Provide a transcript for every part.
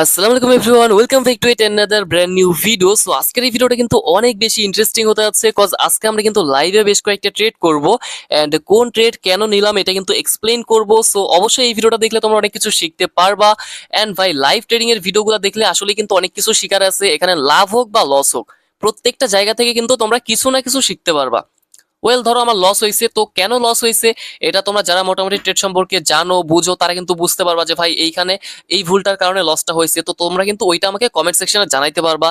আসসালামু আলাইকুম everyone, welcome back to it another brand new video. So আজকের এই ভিডিওটা কিন্তু অনেক বেশি ইন্টারেস্টিং হতে যাচ্ছে, কজ আজকে আমরা কিন্তু লাইভে বেশ কয়েকটা ট্রেড করব এন্ড কোন ট্রেড কেন নিলাম এটা কিন্তু এক্সপ্লেইন করব। সো অবশ্যই এই ভিডিওটা দেখলে তোমরা অনেক কিছু শিখতে পারবা। এন্ড ভাই, লাইভ ট্রেডিং এর ভিডিওগুলো দেখলে আসলে কিন্তু অনেক কিছু শিখার আছে, এখানে লাভ হোক বা লস হোক প্রত্যেকটা জায়গা থেকে কিন্তু তোমরা কিছু না কিছু শিখতে পারবা। ওয়েল, ধরো আমার লস হয়েছে, তো কেন লস হয়েছে এটা তোমরা যারা মোটামুটি ট্রেড সম্পর্কে জানো বুঝো তারা কিন্তু বুঝতে পারবা যে ভাই এইখানে এই ভুলটার কারণে লসটা হয়েছে। তো তোমরা কিন্তু ওইটা আমাকে কমেন্ট সেকশনে জানাইতে পারবা।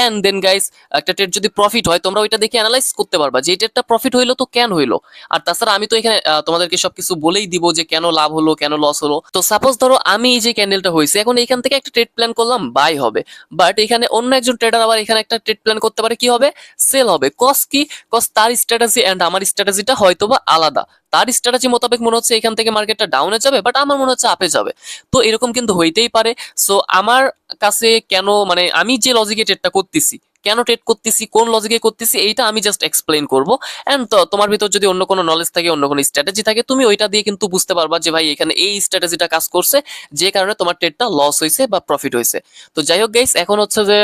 এন্ড দেন গাইস, একটা ট্রেড যদি প্রফিট হয় তোমরা ওইটা দেখে অ্যানালাইজ করতে পারবা যে এই ট্রেডটা প্রফিট হইলো তো কেন হইলো। আর তাছাড়া আমি তো এখানে তোমাদেরকে সবকিছু বলেই দিব যে কেন লাভ হলো কেন লস হলো। তো সাপোজ ধরো আমি এই যে ক্যান্ডেলটা হয়েছে, এখন এখান থেকে একটা ট্রেড প্ল্যান করলাম বাই হবে, বাট এখানে অন্য একজন ট্রেডার আবার এখানে একটা ট্রেড প্ল্যান করতে পারে কি হবে, সেল হবে। কস কি, কজ তার স্ট্র্যাটেজি এন্ড আমার স্ট্র্যাটেজিটা হয়তোবা আলাদা। তার স্ট্র্যাটেজি মোতাবেক মনে হচ্ছে এখান থেকে মার্কেটটা ডাউনে যাবে, বাট আমার মনে হচ্ছে আপে যাবে। তো এরকম কিন্তু হইতেই পারে। সো আমার কাছে কেন, মানে আমি যে লজিকে ট্রেডটা করতেছি, কেন ট্রেড করতেছি, কোন লজিকে করতেছি, এইটা আমি জাস্ট এক্সপ্লেইন করবো। এন্ড তোমার ভিতর যদি অন্য কোনো নলেজ থাকে, অন্য কোনো স্ট্র্যাটেজি থাকে, তুমি ওইটা দিয়ে কিন্তু বুঝতে পারবা যে ভাই এখানে এই স্ট্র্যাটেজিটা কাজ করছে, যে কারণে তোমার ট্রেডটা লস হয়েছে বা প্রফিট হয়েছে। তো যাই হোক গাইস, এখন হচ্ছে যে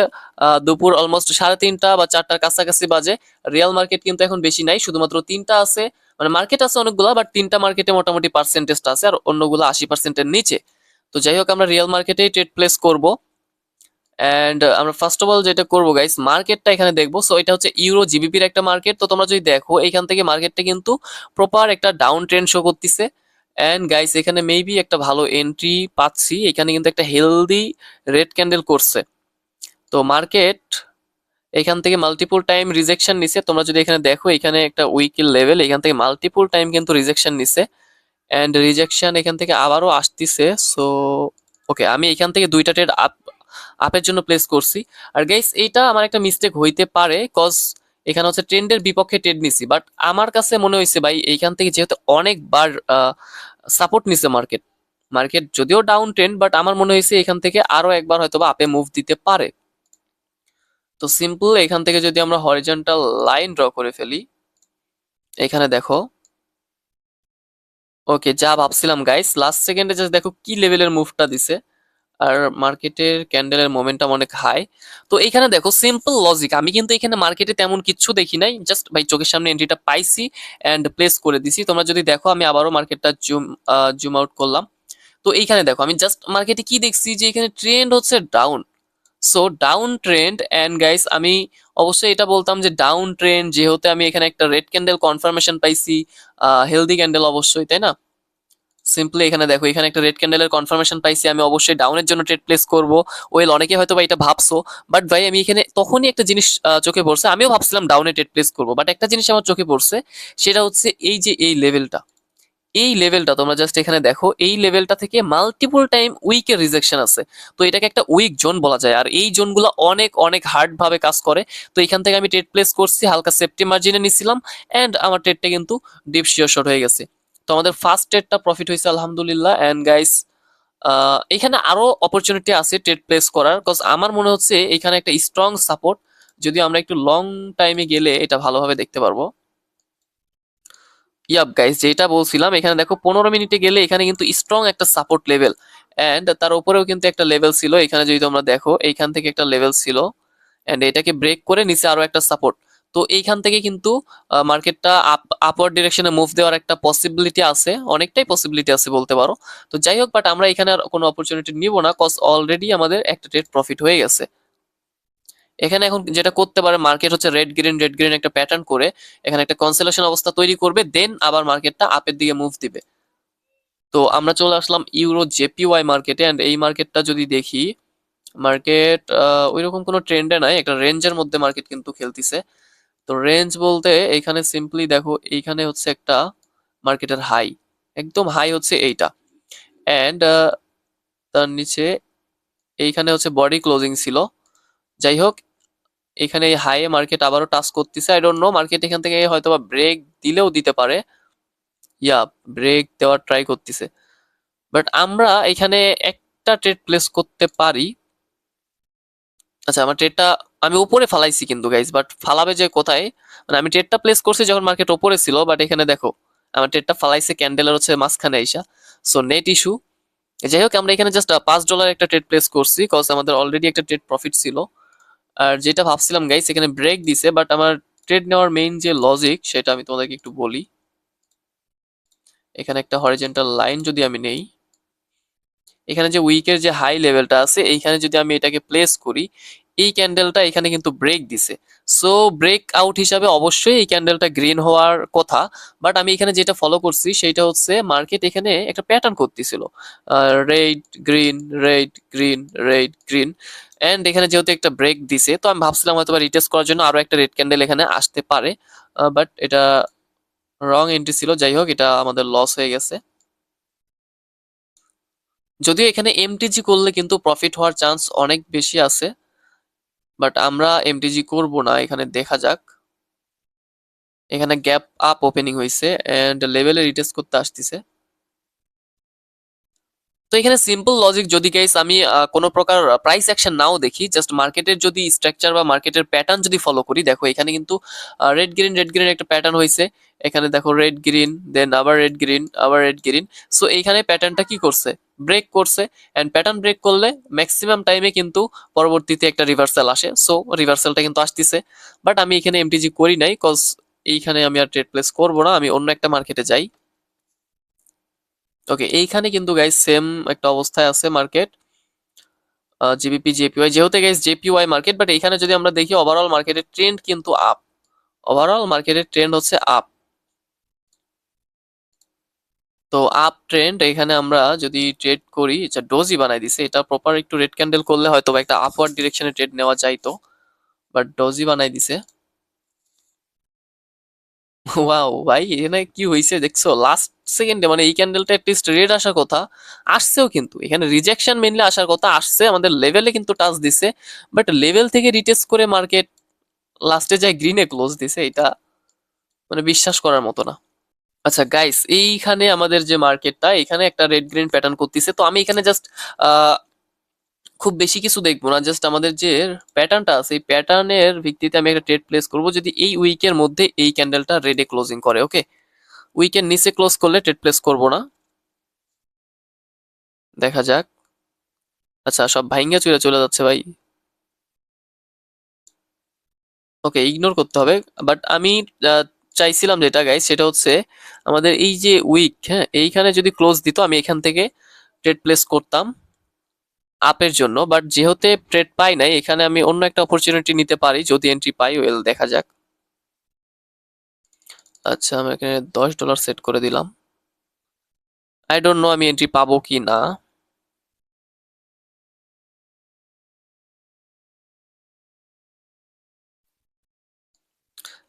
দুপুর অলমোস্ট 3:30 বা 4টার কাছাকাছি বাজে। রিয়েল মার্কেট কিন্তু এখন বেশি নাই, শুধুমাত্র তিনটা আছে। মানে মার্কেট আছে অনেকগুলা, বাট তিনটা মার্কেটে মোটামুটি পার্সেন্টেজটা আছে, আর অন্যগুলো 80%-এর নিচে। তো যাই হোক, আমরা রিয়েল মার্কেটেই ট্রেড প্লেস করব। এন্ড আমরা ফার্স্ট অফ অল যেটা করবো গাইস, মার্কেটটা এখানে দেখবো। সো এটা হচ্ছে ইউরো জিবিপির একটা মার্কেট। তো তোমরা যদি দেখো এখান থেকে মার্কেটটা কিন্তু প্রপার একটা ডাউন ট্রেন্ড শো করতেছে। এন্ড গাইস, এখানে মেবি একটা ভালো এন্ট্রি পাচ্ছি, এখানে কিন্তু একটা হেলদি রেড ক্যান্ডেল করছে। তো মার্কেট এখান থেকে মাল্টিপল টাইম রিজেকশন নিছে। তোমরা যদি এখানে দেখো, এখানে একটা উইকের লেভেল, এখান থেকে মাল্টিপল টাইম কিন্তু রিজেকশন নিছে। এন্ড রিজেকশন এখান থেকে আবারও আসতিছে। সো ওকে, আমি এখান থেকে দুইটা ট্রেড আপের জন্য প্লেস করছি। আর গাইস, এইটা আমার একটা মিস্টেক হইতে পারে, কজ এখানে হচ্ছে ট্রেন্ডের বিপক্ষে ট্রেড নিছি, বাট আমার কাছে মনে হয়েছে ভাই এইখান থেকে যেহেতু অনেকবার সাপোর্ট নিছে মার্কেট, মার্কেট যদিও ডাউন ট্রেন্ড, বাট আমার মনে হয়েছে এখান থেকে আরো একবার হয়তো বা আপে মুভ দিতে পারে। তো সিম্পল এখান থেকে যদি আমরা হরিজন্টাল লাইন ড্র করে ফেলি, এখানে দেখো। ওকে, যা ভাবছিলাম গাইস, লাস্ট সেকেন্ডে জাস্ট দেখো কি লেভেলের মুভটা দিছে। আর মার্কেটের ক্যান্ডেলের মোমেন্টাম অনেক হাই। তো এখানে দেখো সিম্পল লজিক, আমি কিন্তু এখানে মার্কেটে তেমন কিছু দেখি নাই, জাস্ট ভাই চোখের সামনে এন্ট্রিটা পাইছি এন্ড প্লেস করে দিছি। তোমরা যদি দেখো, আমি আবারও মার্কেটটা জুম আউট করলাম। তো এইখানে দেখো আমি জাস্ট মার্কেটে কি দেখছি, যে এখানে ট্রেন্ড হচ্ছে down. So down trend, and guys আমি অবশ্যই এটা বলতাম যে ডাউন ট্রেন্ড যেহেতু আমি এখানে একটা রেড ক্যান্ডেল কনফার্মেশন পাইছি, হেলদি ক্যান্ডেল অবশ্যই, তাই না? সিম্পলি এখানে দেখো, এখানে একটা রেড ক্যান্ডেলের কনফার্মেশন পাইছি, আমি অবশ্যই ডাউনের জন্য ট্রেড প্লেস করব। ওয়েল, অনেকে হয়তো বা এটা ভাবছো, বাট ভাই আমি এখানে তখনই একটা জিনিস চোখে পড়ছে, আমিও ভাবছিলাম ডাউনে ট্রেড প্লেস করব, বাট একটা জিনিস আমার চোখে পড়ছে, সেটা হচ্ছে এই যে এই লেভেলটা, এই লেভেলটা তোমরা জাস্ট এখানে দেখো, এই লেভেলটা থেকে মাল্টিপল টাইম উইকের রিজেকশন আছে। তো এটাকে একটা উইক জোন বলা যায়, আর এই জোনগুলো অনেক অনেক হার্ড ভাবে কাজ করে। তো এখান থেকে আমি ট্রেড প্লেস করছি, হালকা সেফটি মার্জিনে নিছিলাম, এন্ড আমার ট্রেডটা কিন্তু ডিপ শিওর শট হয়ে গেছে। তো আমাদের ফার্স্ট ট্রেডটা প্রফিট হয়েছে আলহামদুলিল্লাহ। এন্ড গাইস, এখানে আরো অপরচুনিটি আছে ট্রেড প্লেস করার, কজ আমার মনে হচ্ছে এখানে একটা স্ট্রং সাপোর্ট, যদি আমরা একটু লং টাইমে গেলে এটা ভালোভাবে দেখতে পারবো। ইয়াপ গাইস, যেটা বলছিলাম, এখানে দেখো 15 মিনিটে গেলে এখানে কিন্তু স্ট্রং একটা সাপোর্ট লেভেল, এন্ড তার উপরেও কিন্তু একটা লেভেল ছিল, এখানে যদি তোমরা দেখো এইখান থেকে একটা লেভেল ছিল, এন্ড এটাকে ব্রেক করে নিচে আরো একটা সাপোর্ট। তো এইখান থেকে কিন্তু মার্কেটটা আপওয়ার্ড ডিরেকশনে মুভ দেওয়ার একটা পসিবিলিটি আছে, অনেকটাই পসিবিলিটি আছে বলতে পারো। তো যাই হোক, বাট আমরা এখানে আর কোনো অপরচুনিটি নিব না, কজ অলরেডি আমাদের একটা ট্রেড প্রফিট হয়ে গেছে। এখানে এখন যেটা করতে পারে মার্কেট হচ্ছে রেড গ্রিন একটা প্যাটার্ন করে এখানে একটা কনসেলেশন অবস্থা তৈরি করবে, দেন আবার মার্কেটটা আপের দিকে মুভ দিবে। তো আমরা চলে আসলাম ইউরো জেপিওয়াই মার্কেটে, এন্ড এই মার্কেটটা যদি দেখি, মার্কেট ওইরকম কোনো ট্রেন্ডে নাই, একটা রেঞ্জের মধ্যে মার্কেট কিন্তু খেলতিছে। তো রেঞ্জ বলতে এইখানে সিম্পলি দেখো, এইখানে হচ্ছে একটা মার্কেটের হাই, একদম হাই হচ্ছে এইটা, এন্ড তার নিচে এইখানে হচ্ছে বডি ক্লোজিং ছিল। যাই হোক, এখানে এই হাই মার্কেট আবারও টাচ করতেছে, আই ডোন্ট নো মার্কেট এখান থেকে হয়তো বা ব্রেক দিলেও দিতে পারে, ইয়া ব্রেক দেওয়ার ট্রাই করতেছে। বাট আমরা এখানে একটা ট্রেড প্লেস করতে পারি। আচ্ছা, আমার ট্রেডটা আমি উপরে ফালাইছি কিন্তু গাইজ, বাট ফালাবে যে কোথায়, মানে আমি ট্রেডটা প্লেস করছি যখন মার্কেট উপরে ছিল, বাট এখানে দেখো আমার ট্রেডটা ফালাইছে ক্যান্ডেলের হচ্ছে মাঝখানে আইসা। সো নেট ইস্যু, যাই হোক, আমরা এখানে জাস্ট $5 একটা ট্রেড প্লেস করছি, কজ আমাদের অলরেডি একটা ট্রেড প্রফিট ছিল। আর যেটা ভাবছিলাম গাইস, এখানে ব্রেক দিছে, বাট আমার ট্রেড নেওয়ার মেইন যে লজিক সেটা আমি তোমাদেরকে একটু বলি। এখানে একটা হরিজন্টাল লাইন যদি আমি নেই, এখানে যে উইকের যে হাই লেভেলটা আছে এইখানে যদি আমি এটাকে প্লেস করি, এই ক্যান্ডেলটা এখানে কিন্তু ব্রেক দিছে। সো ব্রেক আউট হিসাবে অবশ্যই এই ক্যান্ডেলটা গ্রিন হওয়ার কথা। বাট আমি এখানে যেটা ফলো করছি সেটা হচ্ছে মার্কেট এখানে একটা প্যাটার্ন করতেছিল, red green red green red green. And এখানে যেহেতু একটা ব্রেক দিছে, তো আমি ভাবছিলাম হয়তো রিটেস্ট করার জন্য আরো একটা রেড ক্যান্ডেল এখানে আসতে পারে, বাট এটা রং এন্ট্রি ছিল। যাই হোক, এটা আমাদের লস হয়ে গেছে। যদিও এখানে এমটিজি করলে কিন্তু প্রফিট হওয়ার চান্স অনেক বেশি আছে, বাট আমরা এমটিজি করব না। এখানে দেখা যাক। এখানে গ্যাপ আপ ওপেনিং হয়েছে এন্ড লেভেলে রিটেস্ট করতে আসতেছে। তো এখানে সিম্পল লজিক, যদি গাইস আমি কোনো প্রকার প্রাইস অ্যাকশন নাও দেখি, জাস্ট মার্কেটের যদি স্ট্রাকচার বা মার্কেটের প্যাটার্ন যদি ফলো করি, দেখো এখানে কিন্তু রেড গ্রিন একটা প্যাটার্ন হয়েছে। এখানে দেখো রেড গ্রিন, দেন আবার রেড গ্রিন, আবার রেড গ্রিন। সো এইখানে প্যাটার্নটা কি করছে, ব্রেক করছে। এন্ড প্যাটার্ন ব্রেক করলে ম্যাক্সিমাম টাইমে কিন্তু পরবর্তীতে একটা রিভার্সাল আসে। সো রিভার্সালটা কিন্তু আসতেছে, বাট আমি এখানে এমটিজি করি নাই, কজ এইখানে আমি আর ট্রেড প্লেস করবো না, আমি অন্য একটা মার্কেটে যাই। ওকে, এইখানে কিন্তু গাইস সেম একটা অবস্থায় আছে মার্কেট, জিবিপি জেপিওয়াই, যেহেতু গাইস জেপিওয়াই মার্কেট। বাট এখানে যদি আমরা দেখি ওভারঅল মার্কেটের ট্রেন্ড কিন্তু আপ, ওভারঅল মার্কেটের ট্রেন্ড হচ্ছে আপ। তো আপ ট্রেন্ড এখানে আমরা যদি ট্রেড করি, এটা ডোজি বানাই দিছে, এটা প্রপার একটু রেড ক্যান্ডেল করলে হয়তো বা একটা আপওয়ার্ড ডিরেকশনে ট্রেড নেওয়া যাইতো, বাট ডোজি বানাই দিছে। ওয়াও ভাই, এখানে কি হয়েছে দেখছো লাস্ট সেকেন্ডে, মানে এই ক্যান্ডেলটা অ্যাটলিস্ট রেড আসার কথা, আসছেও কিন্তু। এখানে রিজেকশন মেনলি আসার কথা, আসছে আমাদের লেভেলে কিন্তু টাচ দিছে, বাট লেভেল থেকে রিটেস্ট করে মার্কেট লাস্টে যায় গ্রিনে ক্লোজ দিছে। এটা মানে বিশ্বাস করার মতো না। আচ্ছা গাইস, এইখানে আমাদের যে মার্কেটটা, এখানে একটা রেড গ্রিন প্যাটার্ন করতেছে। তো আমি এখানে জাস্ট খুব বেশি কিছু দেখবো না, জাস্ট আমাদের যে প্যাটার্নটা আছে এই প্যাটার্নের ভিত্তিতে আমি একটা ট্রেড প্লেস করব, যদি এই উইকের মধ্যে এই ক্যান্ডেলটা রেডে ক্লোজিং করে। ওকে, উইকের নিচে ক্লোজ করলে ট্রেড প্লেস করব না। দেখা যাক। আচ্ছা, সব ভাইঙ্গা চলে চলে যাচ্ছে ভাই। ওকে, ইগনোর করতে হবে। বাট আমি আহ, চাইছিলাম যেটা গাইস, সেটা হচ্ছে আমাদের এই যে উইক, হ্যাঁ, এইখানে যদি ক্লোজ দিত আমি এখান থেকে ট্রেড প্লেস করতাম আপের জন্য। বাট যেহেতু ট্রেড পাই নাই, এখানে আমি অন্য একটা অপরচুনিটি নিতে পারি যদি এন্ট্রি পাই। ওয়েল, দেখা যাক। আচ্ছা, আমি এখানে $10 সেট করে দিলাম। আই ডোন্ট নো আমি এন্ট্রি পাবো কি না।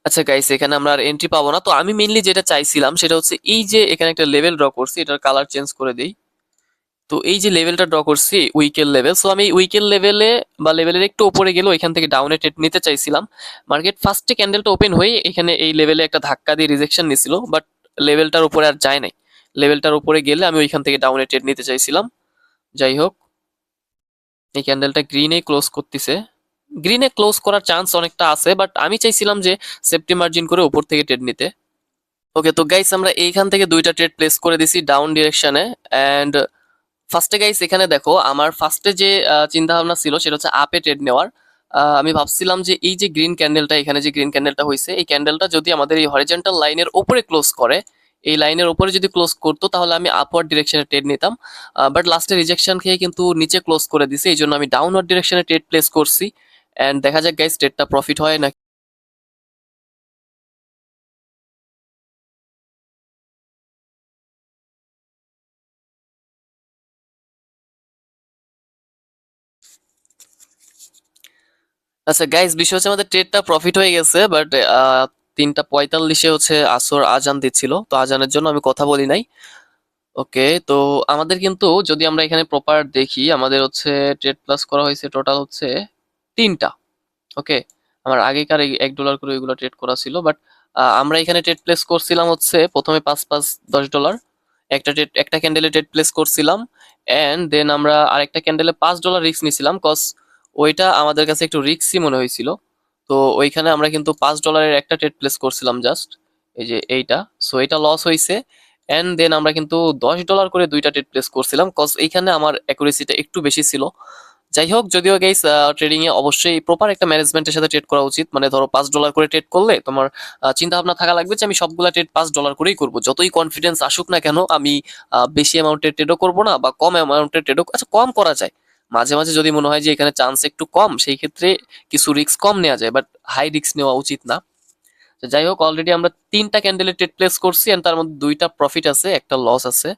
আচ্ছা গাইস, এখানে আমরা আর এন্ট্রি পাবো না। তো আমি মেইনলি যেটা চাইছিলাম সেটা হচ্ছে এই যে এখানে একটা লেভেল ড্র করছি, এটার কালার চেঞ্জ করে দিই। তো এই যে লেভেলটা ড্র করছি উইকের লেভেল, সো আমি উইকের লেভেলে বা লেভেলের একটু উপরে গেলেও এখান থেকে ডাউনে ট্রেড নিতে চাইছিলাম। মার্কেট ফার্স্টে ক্যান্ডেলটা ওপেন হয়ে এখানে এই লেভেলে একটা ধাক্কা দিয়ে রিজেকশন নিছিল, বাট লেভেলটার উপরে আর যায় নাই। লেভেলটার উপরে গেলে আমি ওইখান থেকে ডাউনে ট্রেড নিতে চাইছিলাম। যাই হোক, এই ক্যান্ডেলটা গ্রিনে ক্লোজ করতেছে। গ্রিনে ক্লোজ করার চান্স অনেকটা আছে, বাট আমি চাইছিলাম যে সেফটি মার্জিন করে উপর থেকে ট্রেড নিতে। ওকে, তো গাইস আমরা এইখান থেকে দুইটা ট্রেড প্লেস করে দিছি ডাউন ডিরেকশনে। এন্ড ফার্স্টে গাইস এখানে দেখো, আমার ফার্স্টে যে চিন্তা ভাবনা ছিল সেটা হচ্ছে আপে ট্রেড নেওয়ার। আমি ভাবছিলাম যে এই যে গ্রিন ক্যান্ডেলটা, এখানে যে গ্রিন ক্যান্ডেলটা হয়েছে, এই ক্যান্ডেলটা যদি আমাদের এই হরিজন্টাল লাইনের উপরে ক্লোজ করে, এই লাইনের উপরে যদি ক্লোজ করতো তাহলে আমি আপওয়ার্ড ডিরেকশনে ট্রেড নিতাম। বাট লাস্টে রিজেকশন খেয়ে কিন্তু নিচে ক্লোজ করে দিছে, এই জন্য আমি ডাউনওয়ার্ড ডিরেকশনে ট্রেড প্লেস করছি। এন্ড দেখা যাক গাইস ট্রেডটা প্রফিট হয় না। আচ্ছা গাইস, বিষয় হচ্ছে আমাদের ট্রেডটা প্রফিট হয়ে গেছে, বাট 3:45 হচ্ছে আসর আজান দিচ্ছিল, তো আজানের জন্য আমি কথা বলি নাই। ওকে, তো আমাদের কিন্তু যদি আমরা এখানে প্রপার দেখি, আমাদের হচ্ছে ট্রেড প্লাস করা হয়েছে টোটাল হচ্ছে তিনটা। ওকে, আমার আগেকার $1 করে ওইগুলো ট্রেড করা ছিল, বাট আমরা এখানে ট্রেড প্লেস করছিলাম হচ্ছে প্রথমে 5 5 $10 একটা ট্রেড, একটা ক্যান্ডেলে ট্রেড প্লেস করছিলাম। এন্ড দেন আমরা আরেকটা ক্যান্ডেলে $5 রিস্ক নিছিলাম, কজ ওইটা আমাদের কাছে একটু রিস্কই মনে হয়েছিল। তো ওইখানে আমরা কিন্তু $5 একটা ট্রেড প্লেস করছিলাম জাস্ট, এই যে এইটা। সো এটা লস হয়েছে। এন্ড দেন আমরা কিন্তু $10 করে দুইটা ট্রেড প্লেস করছিলাম, কজ এইখানে আমার অ্যাকুরেসিটা একটু বেশি ছিল। যাই হোক, যদিও গাইস ট্রেডিং এ অবশ্যই প্রপার একটা ম্যানেজমেন্টের সাথে ট্রেড করা উচিত। মানে ধরো $5 করে ট্রেড করলে তোমার চিন্তা ভাবনা থাকা লাগবে যে আমি সবগুলা ট্রেড $5 করেই করব। যতই কনফিডেন্স আসুক না কেন, আমি বেশি অ্যামাউন্টের ট্রেডও করবো না, বা কম অ্যামাউন্টের ট্রেডও, আচ্ছা কম করা যায় মাঝে মাঝে যদি মনে হয় যে এখানে চান্স একটু কম, সেই ক্ষেত্রে কিছু রিস্ক কম নেওয়া যায়, বাট হাই রিস্ক নেওয়া উচিত না। তো যাই হোক, অলরেডি আমরা 3টা ক্যান্ডেলের ট্রেড প্লেস করছি, এন্ড তার মধ্যে 2টা প্রফিট আছে, একটা লস আছে।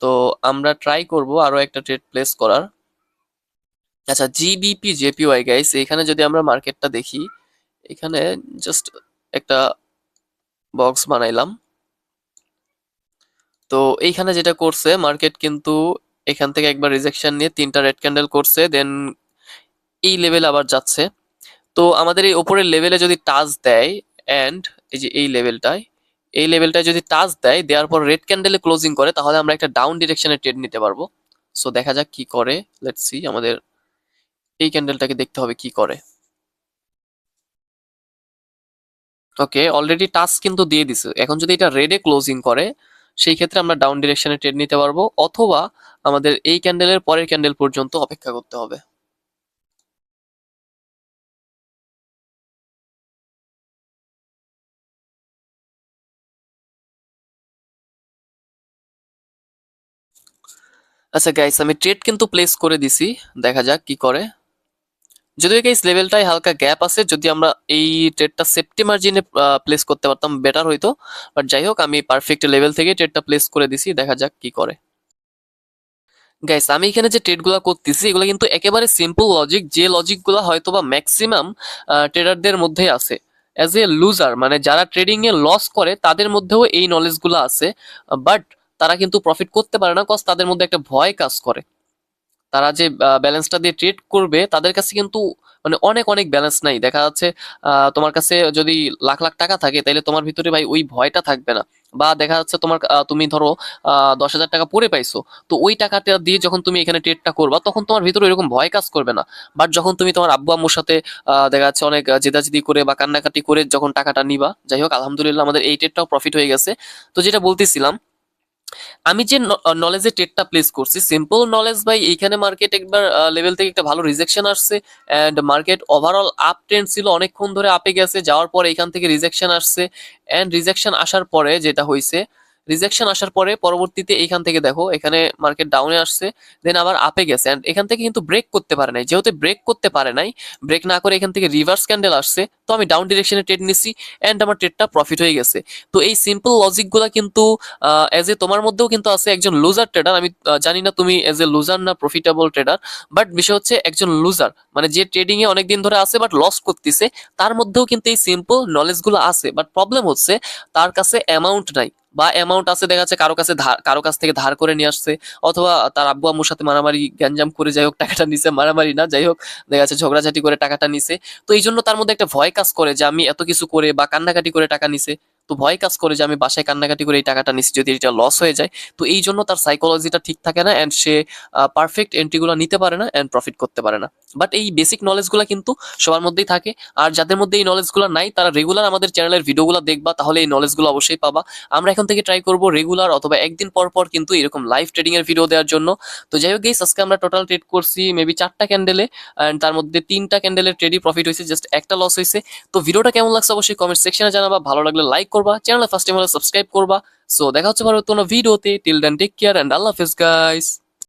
তো আমরা ট্রাই করব আরো একটা ট্রেড প্লেস করার। আচ্ছা, জিবিপি জেপিওয়াই গাইস, এখানে যদি আমরা মার্কেটটা দেখি, এখানে জাস্ট একটা বক্স বানাইলাম। তো এইখানে যেটা করছে মার্কেট, কিন্তু এখান থেকে একবার রিজেকশন নিয়ে 3টা রেড ক্যান্ডেল করছে, দেন এই লেভেল আবার যাচ্ছে। তো আমাদের এই উপরের লেভেলে যদি টাচ দেয়, এন্ড এই যে এই লেভেলটায় যদি টাচ দেয়, দেওয়ার পর রেড ক্যান্ডেলে ক্লোজিং করে, তাহলে আমরা একটা ডাউন ডিরেকশনে ট্রেড নিতে পারবো। সো দেখা যাক কি করে, লেটস সি। আমাদের এই ক্যান্ডেলটাকে দেখতে হবে কি করে। ওকে, অলরেডি টাস্ক কিন্তু দিয়ে দিছে। এখন যদি এটা রেডে ক্লোজিং করে, সেই ক্ষেত্রে আমরা ডাউন ডিরেকশনে ট্রেড নিতে পারবো, অথবা আমাদের এই ক্যান্ডেলের পরের ক্যান্ডেল পর্যন্ত অপেক্ষা করতে হবে। আচ্ছা গাইস, আমি ট্রেড কিন্তু প্লেস করে দিছি, দেখা যাক কি করে। যদিও গাইস লেভেলটায় হালকা গ্যাপ আছে, যদি আমরা এই ট্রেডটা সেফটি মার্জিনে প্লেস করতে পারতাম বেটার হইতো। বাট যাই হোক, আমি পারফেক্ট লেভেল থেকে ট্রেডটা প্লেস করে দিছি, দেখা যাক কি করে। গাইস, আমি এখানে যে ট্রেডগুলো করতেছি এগুলো কিন্তু একেবারে সিম্পল লজিক, যে লজিকগুলো হয়তো বা ম্যাক্সিমাম ট্রেডারদের মধ্যে আছে। অ্যাজ এ লুজার, মানে যারা ট্রেডিং এ লস করে তাদের মধ্যেও এই নলেজগুলো আছে, বাট তারা কিন্তু প্রফিট করতে পারে না, কজ তাদের মধ্যে একটা ভয় কাজ করে। তারা যে ব্যালেন্সটা দিয়ে ট্রেড করবে, তাদের কাছে কিন্তু মানে অনেক অনেক ব্যালেন্স নাই। দেখা যাচ্ছে তোমার কাছে যদি লাখ লাখ টাকা থাকে, তাহলে তোমার ভিতরে ভাই ওই ভয়টা থাকবে না। বা দেখা যাচ্ছে তোমার তুমি ধরো 10,000 টাকা পরে পাইছো, তো ওই টাকাটা দিয়ে যখন তুমি এখানে ট্রেডটা করবা, তখন তোমার ভিতরে এরকম ভয় কাজ করবে না। বাট যখন তুমি তোমার আব্বু আম্মুর সাথে দেখা যাচ্ছে অনেক জেদাজেদি করে বা কান্নাকাটি করে যখন টাকাটা নিবা, যাই হোক আলহামদুলিল্লাহ আমাদের এই ট্রেডটাও প্রফিট হয়ে গেছে। তো যেটা বলতেছিলাম, আমি যে নলেজে ট্রেডটা প্লেস করছি, সিম্পল নলেজ ভাই, এইখানে মার্কেট একবার লেভেল থেকে একটা ভালো রিজেকশন আসছে, and market overall up trend ছিল, অনেকক্ষণ ধরে আপে গেছে, যাওয়ার পরে এখান থেকে রিজেকশন আসছে। এন্ড রিজেকশন আসার পরে যেটা হয়েছে, রিজেকশন আসার পরে পরবর্তীতে এইখান থেকে দেখো এখানে মার্কেট ডাউনে আসছে, দেন আবার আপে গেছে, এন্ড এখান থেকে কিন্তু ব্রেক করতে পারে নাই। যেহেতু ব্রেক করতে পারে নাই, ব্রেক না করে এখান থেকে রিভার্স ক্যান্ডেল আসছে, তো আমি ডাউন ডিরেকশনে ট্রেড নিছি, এন্ড আমার ট্রেডটা প্রফিট হয়ে গেছে। তো এই সিম্পল লজিক গুলা কিন্তু এজ এ তোমার মধ্যেও কিন্তু আছে একজন লুজার ট্রেডার। আমি জানি না তুমি এজ এ লুজার না প্রফিটেবল ট্রেডার, বাট বিষয় হচ্ছে একজন লুজার মানে যে ট্রেডিং এ অনেকদিন ধরে আছে বাট লস করতেছে, তার মধ্যেও কিন্তু এই সিম্পল নলেজ গুলো আছে। বাট প্রবলেম হচ্ছে তার কাছে অ্যামাউন্ট নাই, বা অ্যামাউন্ট আছে দেখা যাচ্ছে কারো কাছ থেকে ধার করে নিয়ে আসছে, অথবা তার আব্বু আম্মুর সাথে মারামারি গ্যাঞ্জাম করে যাই হোক টাকাটা নিছে, মারামারি না, যাই হোক দেখা যাচ্ছে ঝগড়াঝাটি করে টাকাটা নিছে। তো এই জন্য তার মধ্যে একটা ভয় কাজ করে যে আমি এত কিছু করে বা কান্নাকাটি করে টাকা নিছে, তো ভয় কাজ করে যে আমি বাসায় কান্নাকাটি করে এই টাকাটা নিচ্ছি, যদি এটা লস হয়ে যায়। তো এই জন্য তার সাইকোলজিটা ঠিক থাকে না, এন্ড সে পারফেক্ট এন্ট্রিগুলো নিতে পারে না, এন্ড প্রফিট করতে পারে না। বাট এই বেসিক নলেজগুলো কিন্তু সবার মধ্যেই থাকে। আর যাদের মধ্যে এই নলেজগুলো নাই, তারা রেগুলার আমাদের চ্যানেলের ভিডিওগুলো দেখবা, তাহলে এই নলেজগুলো অবশ্যই পাবা। আমরা এখন থেকে ট্রাই করব রেগুলার অথবা একদিন পর পর কিন্তু এরকম লাইভ ট্রেডিং এর ভিডিও দেওয়ার জন্য। তো যাই হোক গাইস, আজকে আমরা টোটাল ট্রেড করছি মেবি 4টা ক্যান্ডেলে, এন্ড তার মধ্যে 3টা ক্যান্ডেলের ট্রেডই প্রফিট হয়েছে, জাস্ট একটা লস হয়েছে। তো ভিডিওটা কেমন লাগছে অবশ্যই কমেন্ট সেকশনে জানাবা, ভালো লাগলে লাইক করবা, চ্যানেলে ফার্স্ট টাইম হলে সাবস্ক্রাইব করবা। সো দেখা হচ্ছে পরবর্তী কোনো ভিডিওতে, till then take care and আল্লাহ হাফেজ গাইস।